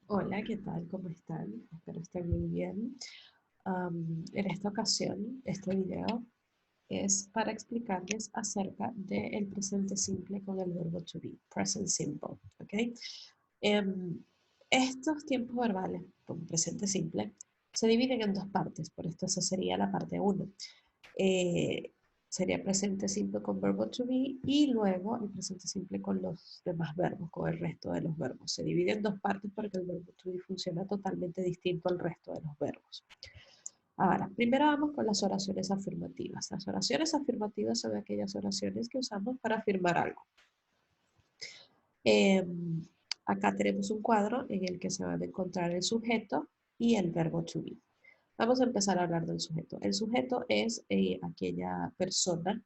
Hola, ¿qué tal? ¿Cómo están? Espero estén muy bien. En esta ocasión, este video es para explicarles acerca del presente simple con el verbo to be, present simple, ¿ok? Em, Estos tiempos verbales con presente simple se dividen en dos partes, por esto esa sería la parte uno. eh, Sería presente simple con verbo to be y luego el presente simple con los demás verbos, con el resto de los verbos. Se divide en dos partes porque el verbo to be funciona totalmente distinto al resto de los verbos. Ahora, primero vamos con las oraciones afirmativas. Las oraciones afirmativas son aquellas oraciones que usamos para afirmar algo. Eh, Acá tenemos un cuadro en el que se van a encontrar el sujeto y el verbo to be. Vamos a empezar a hablar del sujeto. El sujeto es aquella persona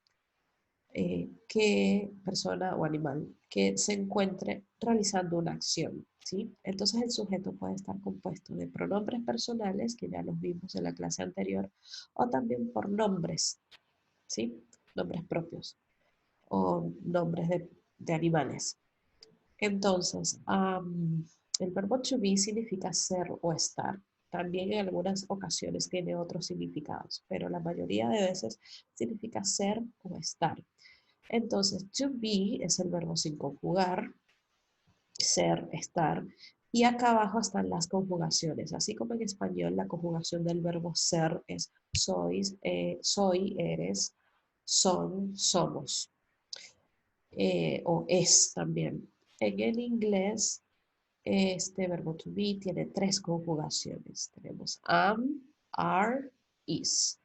persona o animal que se encuentre realizando una acción, ¿sí? Entonces el sujeto puede estar compuesto de pronombres personales, que ya los vimos en la clase anterior, o también por nombres, ¿sí? Nombres propios o nombres de animales. Entonces, el verbo to be significa ser o estar. También en algunas ocasiones tiene otros significados, pero la mayoría de veces significa ser o estar. Entonces, to be es el verbo sin conjugar, ser, estar, y acá abajo están las conjugaciones. Así como en español la conjugación del verbo ser es sois, soy, eres, son, somos, o es también. En el inglés, este verbo to be tiene tres conjugaciones. Tenemos am, are, is.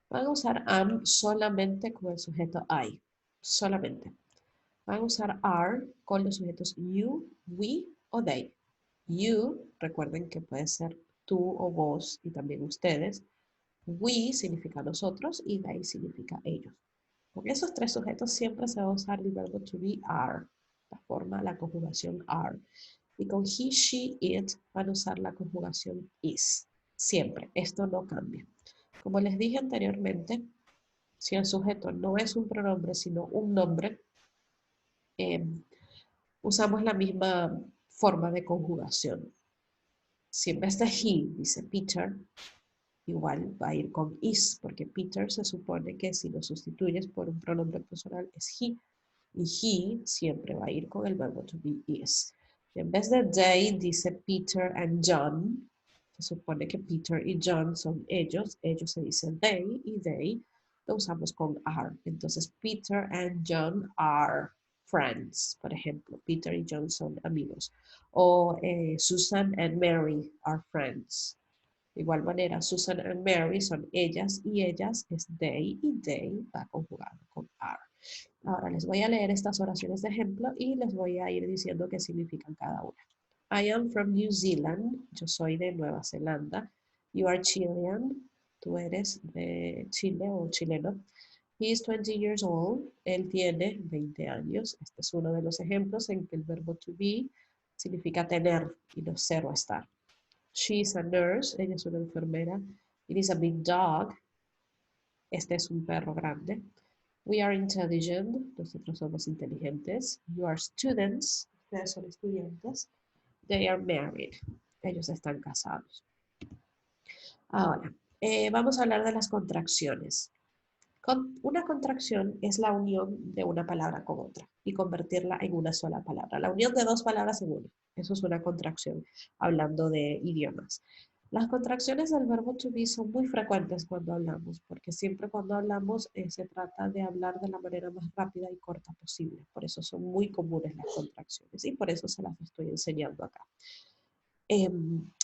Van a usar am solamente con el sujeto I, solamente. Van a usar are con los sujetos you, we o they. You, recuerden que puede ser tú o vos y también ustedes. We significa nosotros y they significa ellos. Con esos tres sujetos siempre se va a usar el verbo to be are, la conjugación are. Y con he, she, it van a usar la conjugación is. Siempre, esto no cambia. Como les dije anteriormente, si el sujeto no es un pronombre, sino un nombre, eh, usamos la misma forma de conjugación. Si en vez de he dice Peter, igual va a ir con is, porque Peter se supone que si lo sustituyes por un pronombre personal es he, y he siempre va a ir con el verbo to be is. Si en vez de they dice Peter and John, se supone que Peter y John son ellos se dice they lo usamos con are. Entonces Peter and John are friends, por ejemplo. Peter y John son amigos. O Susan and Mary are friends. De igual manera, Susan and Mary son ellas y ellas es they y they va conjugado con are. Ahora les voy a leer estas oraciones de ejemplo y les voy a ir diciendo qué significan cada una. I am from New Zealand. Yo soy de Nueva Zelanda. You are Chilean. Tú eres de Chile o chileno. He is 20 years old. Él tiene 20 años. Este es uno de los ejemplos en que el verbo to be significa tener y no ser o estar. She is a nurse. Ella es una enfermera. It is a big dog. Este es un perro grande. We are intelligent. Nosotros somos inteligentes. You are students. Ustedes son estudiantes. They are married. Ellos están casados. Ahora, vamos a hablar de las contracciones. Una contracción es la unión de una palabra con otra y convertirla en una sola palabra. La unión de dos palabras en una. Eso es una contracción, hablando de idiomas. Las contracciones del verbo to be son muy frecuentes cuando hablamos, porque siempre cuando hablamos se trata de hablar de la manera más rápida y corta posible. Por eso son muy comunes las contracciones y por eso se las estoy enseñando acá.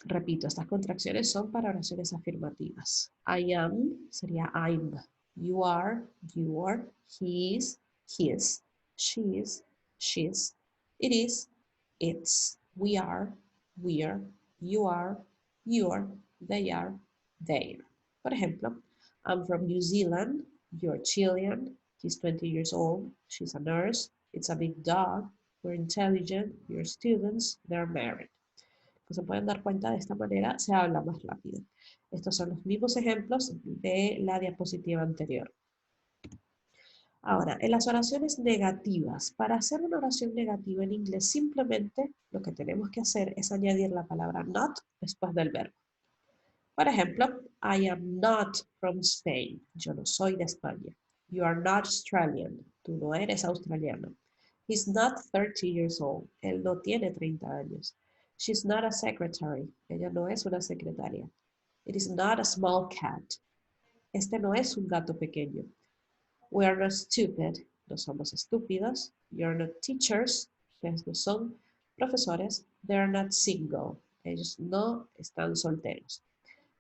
Repito, estas contracciones son para oraciones afirmativas. I am sería I'm. You are, your, he is, his, she is, she's, it is, it's, we are, we're, you are, your, they are, their. Por ejemplo, I'm from New Zealand, you're Chilean, he's 20 years old, she's a nurse, it's a big dog, we're intelligent, you're students, they're married. Como se pueden dar cuenta, de esta manera se habla más rápido. Estos son los mismos ejemplos de la diapositiva anterior. Ahora, en las oraciones negativas, para hacer una oración negativa en inglés, simplemente lo que tenemos que hacer es añadir la palabra not después del verbo. Por ejemplo, I am not from Spain. Yo no soy de España. You are not Australian. Tú no eres australiano. He's not 30 years old. Él no tiene 30 años. She's not a secretary. Ella no es una secretaria. It is not a small cat. Este no es un gato pequeño. We are not stupid. No somos estúpidos. You are not teachers. Ustedes no son profesores. They are not single. Ellos no están solteros.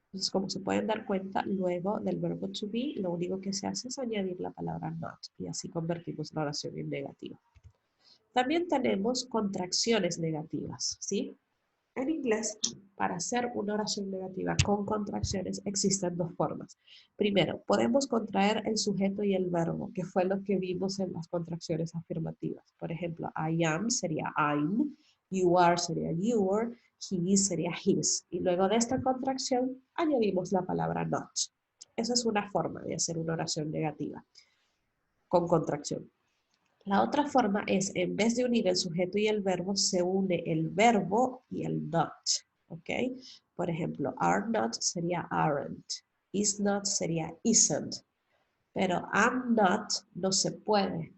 Entonces, como se pueden dar cuenta, luego del verbo to be, lo único que se hace es añadir la palabra not y así convertimos la oración en negativa. También tenemos contracciones negativas, ¿sí? En inglés, para hacer una oración negativa con contracciones existen dos formas. Primero, podemos contraer el sujeto y el verbo, que fue lo que vimos en las contracciones afirmativas. Por ejemplo, I am sería I'm, you are sería your, he is sería his. Y luego de esta contracción añadimos la palabra not. Esa es una forma de hacer una oración negativa con contracción. La otra forma es, en vez de unir el sujeto y el verbo, se une el verbo y el not, ¿ok? Por ejemplo, are not sería aren't, is not sería isn't, pero am not no se puede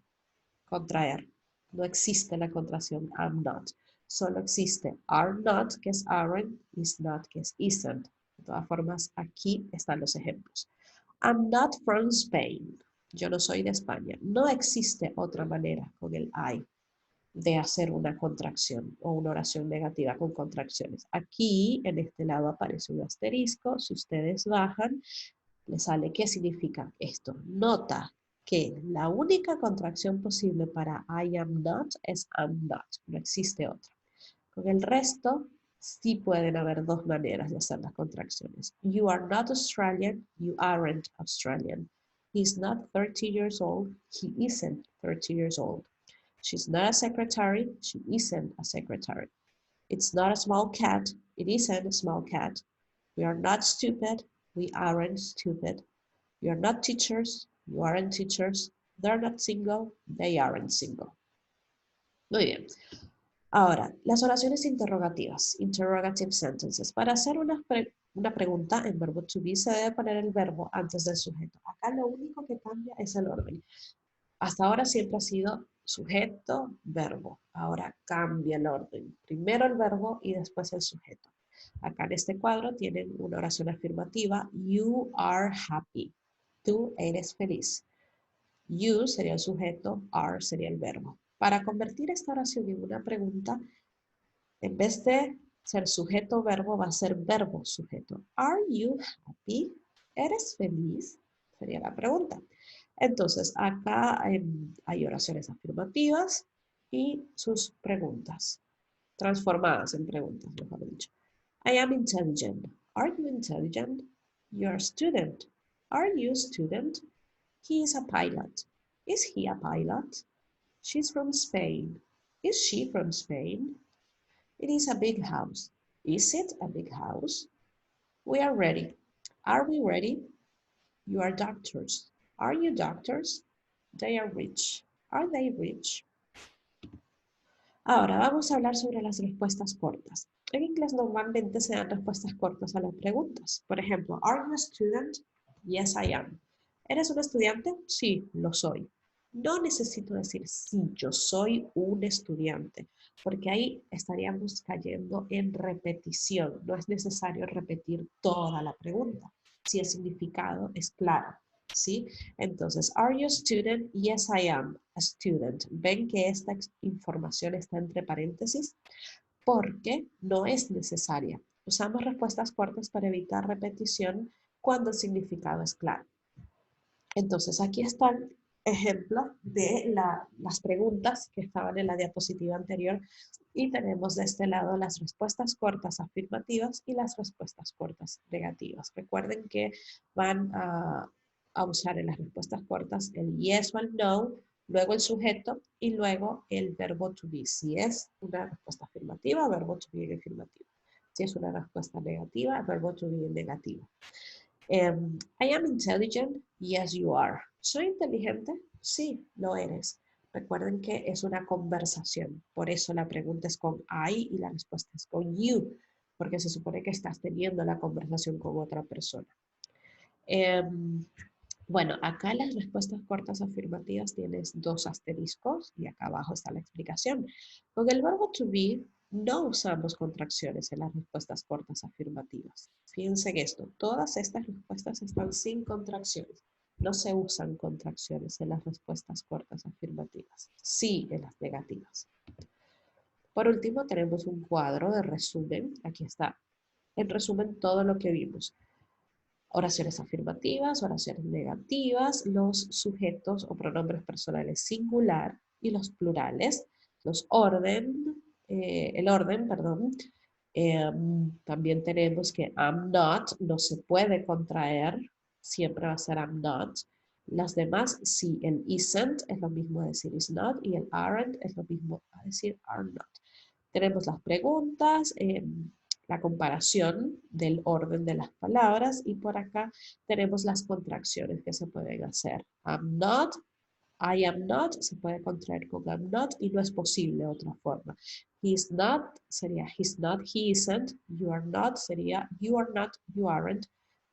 contraer, no existe la contracción am not, solo existe are not, que es aren't, is not, que es isn't. De todas formas, aquí están los ejemplos. I'm not from Spain. Yo no soy de España. No existe otra manera con el I de hacer una contracción o una oración negativa con contracciones. Aquí, en este lado, aparece un asterisco. Si ustedes bajan, les sale qué significa esto. Nota que la única contracción posible para I am not es am not. No existe otra. Con el resto, sí pueden haber dos maneras de hacer las contracciones. You are not Australian, you aren't Australian. He's not 30 years old, he isn't 30 years old. She's not a secretary, she isn't a secretary. It's not a small cat, it isn't a small cat. We are not stupid, we aren't stupid. You are not teachers, you aren't teachers. They're not single, they aren't single. Muy bien. Ahora, las oraciones interrogativas, interrogative sentences. Para hacer una pregunta en verbo to be se debe poner el verbo antes del sujeto. Acá lo único que cambia es el orden. Hasta ahora siempre ha sido sujeto, verbo. Ahora cambia el orden. Primero el verbo y después el sujeto. Acá en este cuadro tienen una oración afirmativa. You are happy. Tú eres feliz. You sería el sujeto, are sería el verbo. Para convertir esta oración en una pregunta, en vez de ser sujeto-verbo, va a ser verbo-sujeto. Are you happy? ¿Eres feliz? Sería la pregunta. Entonces, acá hay oraciones afirmativas y sus preguntas, transformadas en preguntas, mejor dicho. I am intelligent. Are you intelligent? You are a student. Are you a student? He is a pilot. Is he a pilot? She's from Spain. Is she from Spain? It is a big house. Is it a big house? We are ready. Are we ready? You are doctors. Are you doctors? They are rich. Are they rich? Ahora vamos a hablar sobre las respuestas cortas. En inglés normalmente se dan respuestas cortas a las preguntas. Por ejemplo, are you a student? Yes, I am. ¿Eres un estudiante? Sí, lo soy. No necesito decir sí, yo soy un estudiante, porque ahí estaríamos cayendo en repetición. No es necesario repetir toda la pregunta si el significado es claro, ¿sí? Entonces, are you a student? Yes, I am a student. ¿Ven que esta información está entre paréntesis? Porque no es necesaria. Usamos respuestas cortas para evitar repetición cuando el significado es claro. Entonces, aquí están ejemplos de las preguntas que estaban en la diapositiva anterior y tenemos de este lado las respuestas cortas afirmativas y las respuestas cortas negativas. Recuerden que van a usar en las respuestas cortas el yes o el no, luego el sujeto y luego el verbo to be. Si es una respuesta afirmativa, verbo to be en afirmativo. Si es una respuesta negativa, verbo to be en negativo. I am intelligent. Yes, you are. ¿Soy inteligente? Sí, lo eres. Recuerden que es una conversación, por eso la pregunta es con I y la respuesta es con you, porque se supone que estás teniendo la conversación con otra persona. Em, bueno, acá las respuestas cortas afirmativas tienes dos asteriscos y acá abajo está la explicación. Con el verbo to be no usamos contracciones en las respuestas cortas afirmativas. Fíjense en esto, todas estas respuestas están sin contracciones. No se usan contracciones en las respuestas cortas afirmativas, sí en las negativas. Por último, tenemos un cuadro de resumen. Aquí está, en resumen, todo lo que vimos. Oraciones afirmativas, oraciones negativas, los sujetos o pronombres personales singular y los plurales, el orden, perdón. También tenemos que I'm not, no se puede contraer, siempre va a ser I'm not. Las demás, sí, el isn't es lo mismo decir is not y el aren't es lo mismo decir are not. Tenemos las preguntas, la comparación del orden de las palabras y por acá tenemos las contracciones que se pueden hacer. I'm not, I am not, se puede contraer con I'm not y no es posible de otra forma. He's not sería he's not, he isn't, you are not sería you are not, you aren't,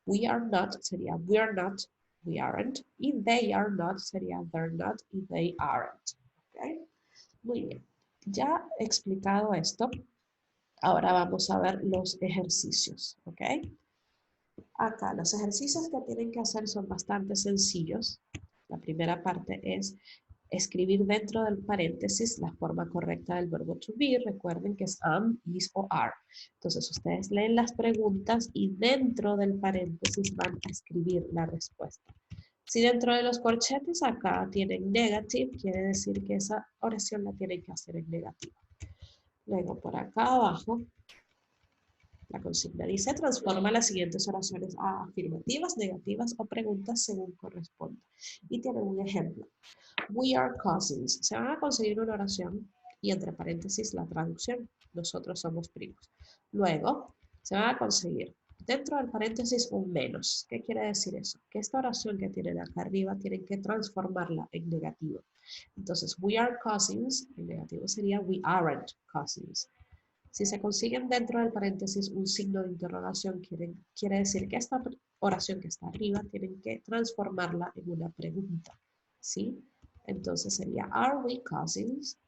we are not sería we're not, we aren't y they are not sería they're not y they aren't. ¿Okay? Muy bien. Ya explicado esto, ahora vamos a ver los ejercicios, ¿ok? Acá los ejercicios que tienen que hacer son bastante sencillos. La primera parte es escribir dentro del paréntesis la forma correcta del verbo to be. Recuerden que es am, is o are. Entonces ustedes leen las preguntas y dentro del paréntesis van a escribir la respuesta. Si dentro de los corchetes acá tienen negative, quiere decir que esa oración la tienen que hacer en negativo. Luego por acá abajo, la consigna dice, transforma las siguientes oraciones a afirmativas, negativas o preguntas según corresponda. Y tiene un ejemplo. We are cousins. Se van a conseguir una oración y entre paréntesis la traducción. Nosotros somos primos. Luego, se van a conseguir dentro del paréntesis un menos. ¿Qué quiere decir eso? Que esta oración que tienen acá arriba tienen que transformarla en negativo. Entonces, we are cousins, en negativo sería we aren't cousins. Si se consiguen dentro del paréntesis un signo de interrogación, quiere decir que esta oración que está arriba tienen que transformarla en una pregunta, ¿sí? Entonces sería, are we cousins?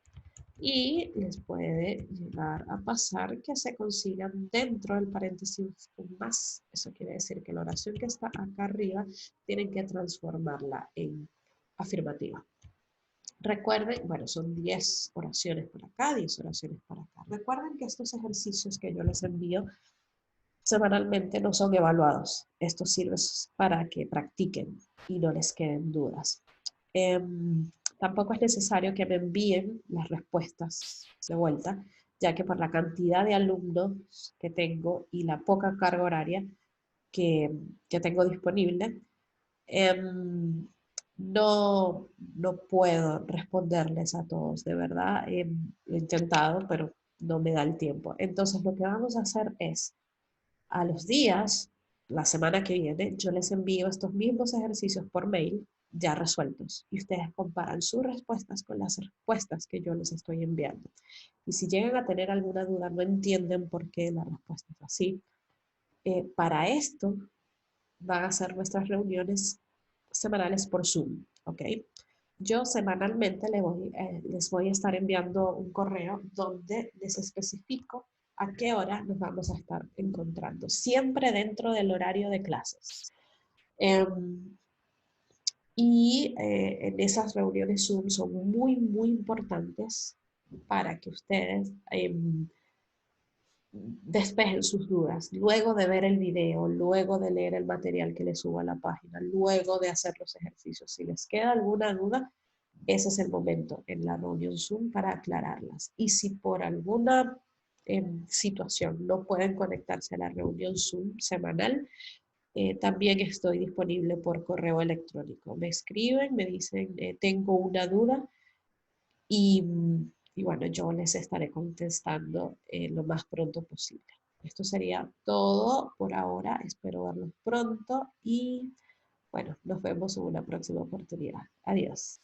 Y les puede llegar a pasar que se consigan dentro del paréntesis un más. Eso quiere decir que la oración que está acá arriba tienen que transformarla en afirmativa. Recuerden, bueno, son 10 oraciones por acá, 10 oraciones por acá. Recuerden que estos ejercicios que yo les envío semanalmente no son evaluados. Esto sirve para que practiquen y no les queden dudas. Tampoco es necesario que me envíen las respuestas de vuelta, ya que por la cantidad de alumnos que tengo y la poca carga horaria que tengo disponible, no, no puedo responderles a todos, de verdad. Lo he intentado, pero no me da el tiempo. Entonces, lo que vamos a hacer es, a los días, la semana que viene, yo les envío estos mismos ejercicios por mail ya resueltos y ustedes comparan sus respuestas con las respuestas que yo les estoy enviando. Y si llegan a tener alguna duda, no entienden por qué la respuesta es así, para esto van a ser nuestras reuniones semanales por Zoom, ¿ok? Yo semanalmente les voy a estar enviando un correo donde les especifico a qué hora nos vamos a estar encontrando, siempre dentro del horario de clases. En esas reuniones Zoom son muy, muy importantes para que ustedes despejen sus dudas, luego de ver el video, luego de leer el material que les subo a la página, luego de hacer los ejercicios. Si les queda alguna duda, ese es el momento en la reunión Zoom para aclararlas. Y si por alguna situación no pueden conectarse a la reunión Zoom semanal, también estoy disponible por correo electrónico. Me escriben, me dicen, tengo una duda y, y bueno, yo les estaré contestando lo más pronto posible. Esto sería todo por ahora. Espero verlos pronto y Bueno, nos vemos en una próxima oportunidad. Adiós.